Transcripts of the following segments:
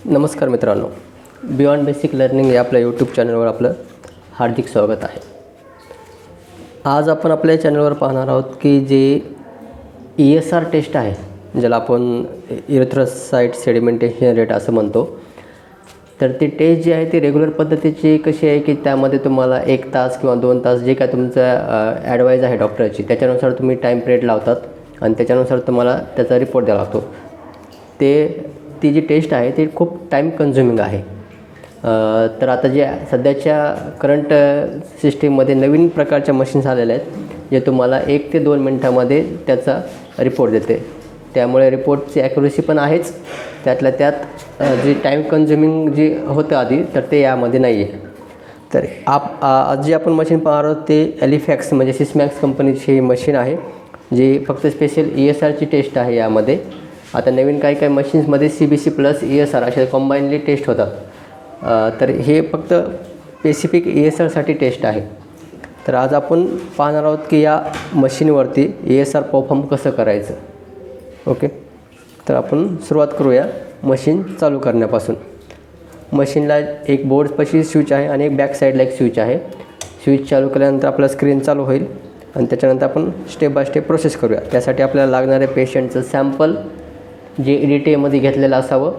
नमस्कार मित्रांनो, beyond basic learning या आपल्या यूट्यूब चॅनलवर आपलं हार्दिक स्वागत आहे. आज आपण आपल्या चॅनलवर पाहणार आहोत की जे ESR टेस्ट आहे, ज्याला आपण इरिथ्रोसाइट सेडिमेंटेशन रेट असं म्हणतो. तर ती टेस्ट जी आहे ती रेग्युलर पद्धतीची कशी आहे की त्यामध्ये तुम्हाला 1 तास किंवा 2 तास जे काय तुमचं ॲडवाईज आहे डॉक्टरची, त्याच्यानुसार तुम्ही टाईम पिरियड लावतात आणि त्याच्यानुसार तुम्हाला त्याचा रिपोर्ट द्यावा लागतो. ती जी टेस्ट आहे ती खूप टाईम कन्झ्युमिंग आहे. तर आता जे सध्याच्या करंट सिस्टीममध्ये नवीन प्रकारच्या मशीन्स आलेल्या आहेत जे तुम्हाला 1 ते 2 मिनटामध्ये त्याचा रिपोर्ट देते. त्यामुळे रिपोर्टची ॲक्युरेसी पण आहेच, त्यातल्या त्यात जी टाईम कन्झ्युमिंग जी होतं आधी तर ते यामध्ये नाही आहे. तर आज जी आपण मशीन पाहणार आहोत ते एलिफॅक्स म्हणजे सिस्मॅक्स कंपनीची ही मशीन आहे, जी फक्त स्पेशल ESRची टेस्ट आहे यामध्ये. आता नवीन काही मशीन्समध्ये CBC प्लस ESR असे कॉम्बाईनली टेस्ट होतात. तर हे फक्त स्पेसिफिक ESRसाठी टेस्ट आहे. तर आज आपण पाहणार आहोत की या मशीनवरती ESR परफॉर्म कसं करायचं. ओके, तर आपण सुरुवात करूया मशीन चालू करण्यापासून. मशीनला एक बोर्डपाशी स्विच आहे आणि एक बॅक साईडला एक स्विच आहे. स्विच चालू केल्यानंतर आपला स्क्रीन चालू होईल आणि त्याच्यानंतर आपण स्टेप बाय स्टेप प्रोसेस करूया. त्यासाठी आपल्याला लागणारे पेशंटचं सॅम्पल जे EDTA घेतलेलं असावं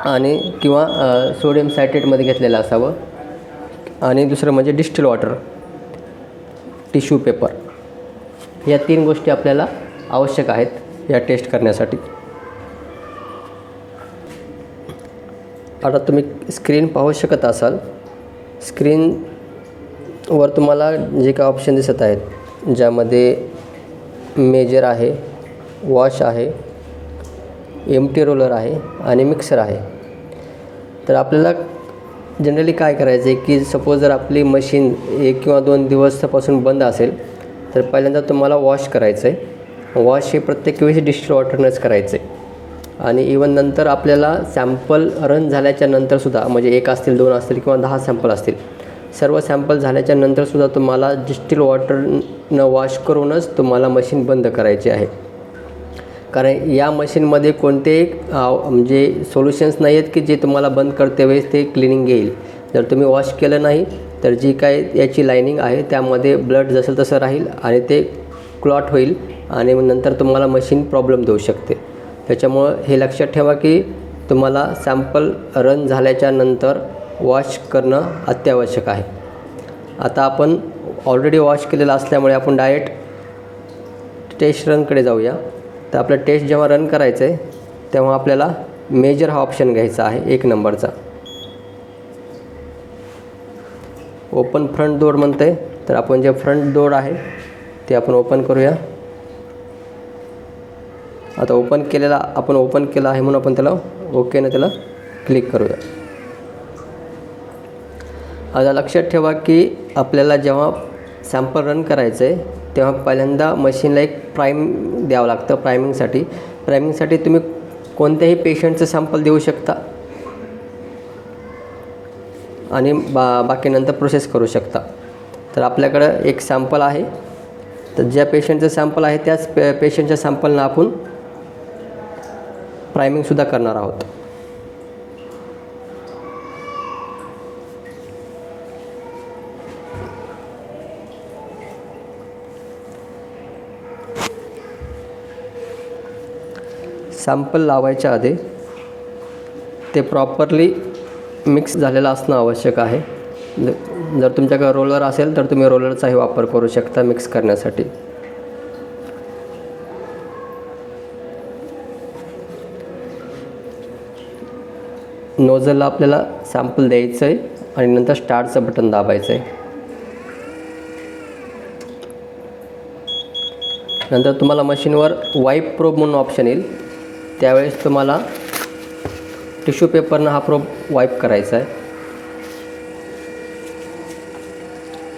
आणि किंवा सोडियम सायट्रेटमध्ये घेतलेलं असावं, आणि दुसरं म्हणजे डिस्टिल वॉटर, टिश्यू पेपर. या 3 गोष्टी आपल्याला आवश्यक आहेत या टेस्ट करण्यासाठी. आता तुम्ही स्क्रीन पाहू शकत असाल. स्क्रीनवर तुम्हाला जे काही ऑप्शन दिसत आहेत ज्यामध्ये मेजर आहे, वॉश आहे, एम्प्टी रोलर आहे आणि मिक्सर आहे. तर आपल्याला जनरली काय करायचं आहे की सपोज जर आपली मशीन 1 किंवा 2 दिवसापासून बंद असेल तर पहिल्यांदा तुम्हाला वॉश करायचं आहे. वॉश हे प्रत्येक वेळेस डिस्टिल वॉटरनंच करायचं आहे. आणि इवन नंतर आपल्याला सॅम्पल रन झाल्याच्या नंतरसुद्धा, म्हणजे 1 असतील, 2 असतील किंवा 10 सॅम्पल असतील, सर्व सॅम्पल झाल्याच्या नंतरसुद्धा तुम्हाला डिस्टिल वॉटरनं वॉश करूनच तुम्हाला मशीन बंद करायची आहे. कारण या मशीनमध्ये कोणतेही म्हणजे सोल्युशन्स नाही आहेत की जे तुम्हाला बंद करते वेळेस ते क्लिनिंग येईल. जर तुम्ही वॉश केलं नाही तर जी काय याची लायनिंग आहे त्यामध्ये ब्लड जसं तसं राहील आणि ते क्लॉट होईल आणि नंतर तुम्हाला मशीन प्रॉब्लेम देऊ शकते. त्याच्यामुळं हे लक्षात ठेवा की तुम्हाला सॅम्पल रन झाल्याच्या नंतर वॉश करणं अत्यावश्यक आहे. आता आपण ऑलरेडी वॉश केलेलं असल्यामुळे आपण डायरेक्ट टेस्ट रनकडे जाऊया. तर आपलं टेस्ट जेव्हा रन करायचं आहे तेव्हा आपल्याला मेजर हा ऑप्शन घ्यायचा आहे 1 नंबरचा. ओपन फ्रंट डोअर म्हणतं आहे, तर आपण जे फ्रंट डोअर आहे ते आपण ओपन करूया. आता ओपन केलं आहे म्हणून आपण त्याला ओकेनं त्याला क्लिक करूया. आता लक्षात ठेवा की आपल्याला जेव्हा सॅम्पल रन करायचं आहे तेव्हा पहिल्यांदा मशीनला एक प्राईम द्यावं लागतं. प्रायमिंगसाठी तुम्ही कोणत्याही पेशंटचं सॅम्पल देऊ शकता आणि बाकी नंतर प्रोसेस करू शकता. तर आपल्याकडं एक सॅम्पल आहे, तर ज्या पेशंटचं सॅम्पल आहे त्याच पेशंटच्या सॅम्पलनं आपण प्रायमिंगसुद्धा करणार आहोत. सॅम्पल लावायच्या आधी ते प्रॉपरली मिक्स झालेलं असणं आवश्यक आहे. जर तुमच्याकडे रोलर असेल तर तुम्ही रोलरचाही वापर करू शकता मिक्स करण्यासाठी. नोझलला आपल्याला सॅम्पल द्यायचं आहे आणि नंतर स्टार्टचं बटन दाबायचं आहे. नंतर तुम्हाला मशीनवर वाईप प्रोब म्हणून ऑप्शन येईल. त्यावेळेस तुम्हाला टिश्यू पेपरनं हा प्रोब वाईप करायचा आहे.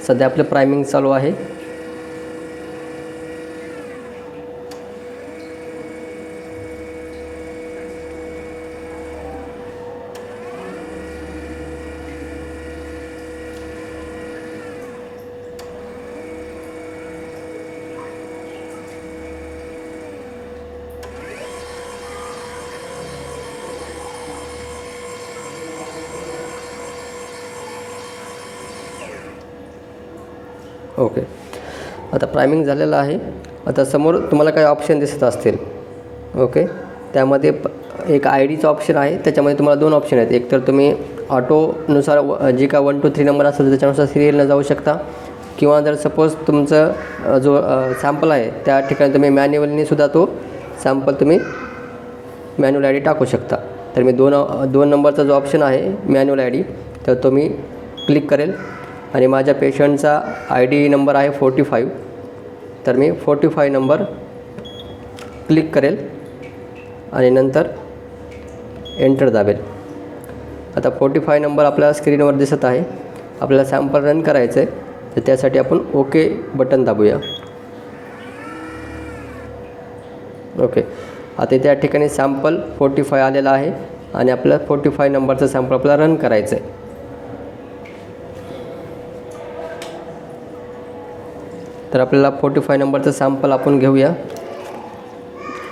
सध्या आपलं प्रायमिंग चालू आहे. ओके, आता प्रायमिंग झालेलं आहे. आता समोर तुम्हाला काही ऑप्शन दिसत असतील. ओके, त्यामध्ये एक आय डीचं ऑप्शन आहे. त्याच्यामध्ये तुम्हाला 2 ऑप्शन आहेत. एक तर तुम्ही ऑटोनुसार जे का 1 2 3 नंबर असेल त्याच्यानुसार सिरियलनं जाऊ शकता, किंवा जर सपोज तुमचं जो सॅम्पल आहे त्या ठिकाणी तुम्ही मॅन्युअलनी सुद्धा तो सॅम्पल तुम्ही मॅन्युअल आय डी टाकू शकता. तर मी 2 नंबरचा जो ऑप्शन आहे मॅन्युअल आय डी, तर तो मी क्लिक करेल आणि माझ्या पेशंटचा आय डी नंबर आहे 45. तर मी 45 नंबर क्लिक करेल आणि नंतर एंटर दाबेल. आता 45 नंबर आपल्या स्क्रीनवर दिसत आहे. आपल्याला सॅम्पल रन करायचं आहे, तर त्यासाठी आपण ओके बटन दाबूया. ओके, आता त्या ठिकाणी सॅम्पल 45 आलेला आहे आणि आपल्याला 45 नंबरचं सॅम्पल आपल्याला रन करायचं आहे. तर आपल्याला 45 नंबरचं सॅम्पल आपण घेऊया.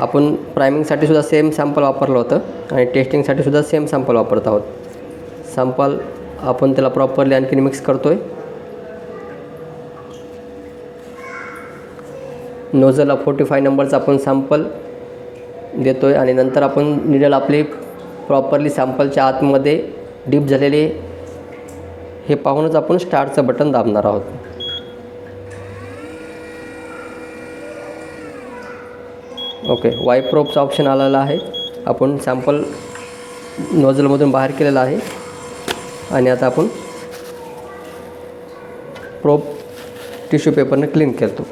आपण प्रायमिंगसाठी सुद्धा सेम सॅम्पल वापरलं होतं आणि टेस्टिंगसाठी सुद्धा सेम सॅम्पल वापरत आहोत. सॅम्पल आपण त्याला प्रॉपरली आणखीन मिक्स करतो आहे. नोझलला 45 नंबरचा आपण सॅम्पल देतो आहे आणि नंतर आपण निडल आपली प्रॉपरली सॅम्पलच्या आतमध्ये डीप झालेले हे पाहूनच आपण स्टार्टचं बटन दाबणार आहोत. ओके, वाईप प्रोबचा ऑप्शन आलेला आहे. आपण सॅम्पल नोझलमधून बाहेर केलेला आहे आणि आता आपण प्रोब टिश्यू पेपरने क्लीन करतो.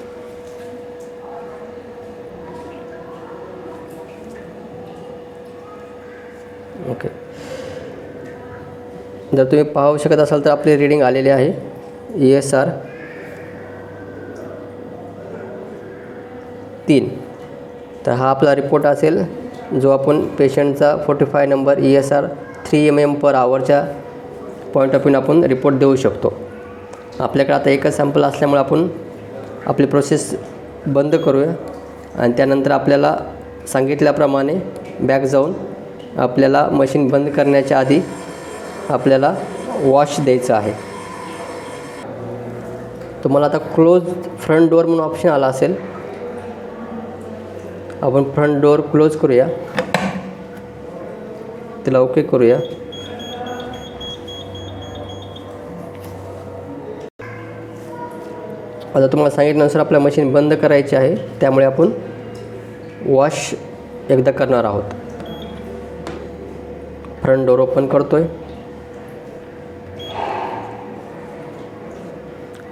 ओके, जर तुम्ही पाहू शकत असाल तर आपली रीडिंग आलेली आहे ESR 3. तर हा आपला रिपोर्ट असेल जो आपण पेशंटचा 45 नंबर ESR 3 mm/hच्या पॉईंट ऑफ व्ह्यूने आपण रिपोर्ट देऊ शकतो. आपल्याकडे आता एकच सॅम्पल असल्यामुळे आपण आपली प्रोसेस बंद करूया आणि त्यानंतर आपल्याला सांगितल्याप्रमाणे बॅक जाऊन आपल्याला मशीन बंद करण्याच्या आधी आपल्याला वॉश द्यायचं आहे. तुम्हाला आता क्लोज फ्रंट डोअर म्हणून ऑप्शन आला असेल. आपण फ्रंट डोअर क्लोज करूया, त्याला ओके करूया. आता तुम्हाला सांगितल्यानुसार आपल्या मशीन बंद करायची आहे, त्यामुळे आपण वॉश एकदा करणार आहोत. फ्रंट डोअर ओपन करतोय.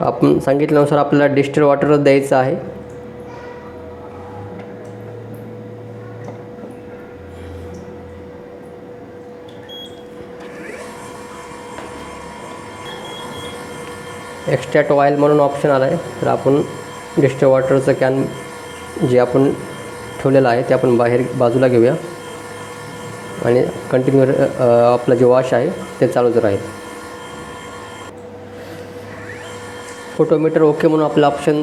आपण सांगितल्यानुसार आपल्याला डिस्टिल्ड वॉटर द्यायचं आहे. एक्स्ट्रॅक्ट ऑइल म्हणून ऑप्शन आला आहे. तर आपण डिस्टिल्ड वॉटरचं कॅन जे आपण ठेवलेलं आहे ते आपण बाजूला घेऊया आणि कंटिन्यू आपलं जे वॉश आहे ते चालूच राहील. फोटोमीटर ओके म्हणून आपलं ऑप्शन